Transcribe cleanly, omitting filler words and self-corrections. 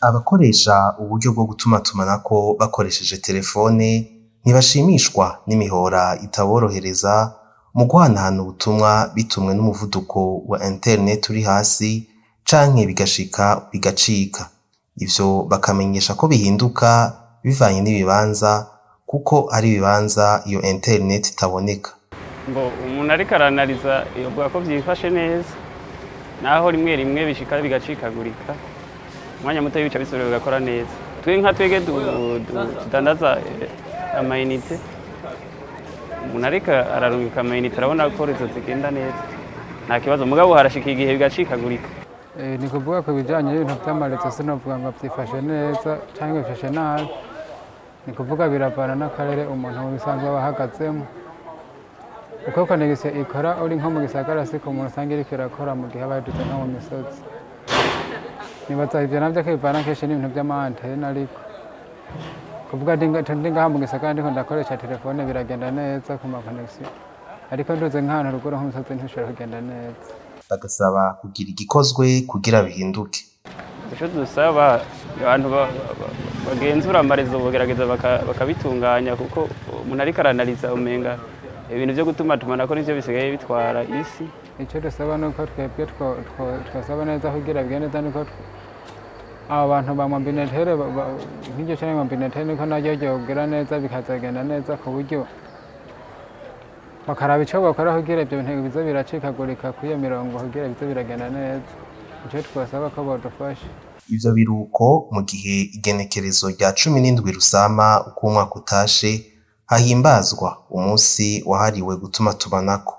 Abakoresha uburyo bwo gutumatumanako bakoresheje telefone ntibashimishwa n'imihora itaborohereza mu guhanahana ubutumwa bitumwe n'umuvuduko wa interineti uri hasi canke bigashika bigacika. Ivyo bakamenyesha ko bihinduka bivanye n'ibibanza kuko hari ibibanza iyo interineti itaboneka. Ngo umuntu ariko aranaliza yovuga ko vyifashe neza, naho rimwe rimwe bishika bigacikagurika, umwanya muto bica bisubira bigakora neza. Twege tudandaza amayinite, umuntu ariko ararungika amayinite arabona ko rezo zigenda neza, nta kibazo. Mugabo harashika igihe bigacikagurika. Ni kuvuga ko ibijanye n'ibintu vy'amarezo sinovuga ngo vyifashe neza canke bifashe nabi, ni kuvuga biravana n'akarere umuntu mu bisanzwe aba ahagazemwo. Uko konegisiyo ikora uri nko mu gisagara siko umuntu usanga iriko irakora mu gihe aba yaduze nko mu misozi. Nibaza ivyo navyo ko bivana kenshi n'ibintu vy'ama-antene, ariko kuvuga ndi ngaha mu gisagara ndiko ndakoresha telefone biragenda neza ku ma-connection, ariko nduze nk'ahantu ruguru nko mu misozi ntibishobora kugenda neza. Bagasaba kugira igikozwe kugira bihinduke. Ico dusaba abantu bagenzura amarezo bogerageza bakabitunganya, kuko umuntu ariko aranaliza umenga ibintu vyo gutumatumanako nivyo bisigaye bitwara isi. Ico dusaba nuko twebwe twosaba neza kugira bigende neza, nuko abo bantu ba mambinetere nk'iryo canke mambinetere niko naryo ryogira neza bikazagenda neza, ku buryo bakaraba ico bokora kugira ivyo bintu bize biracikagurika kw'iyo mirongo kugira bize biragenda neza. Ico twosaba ko bodufasha. Ivyo biruko mu gihe igenekerezo rya 17 Rusama uko umwaka utashe hahimbazwa umusi wahariwe gutumatumanako.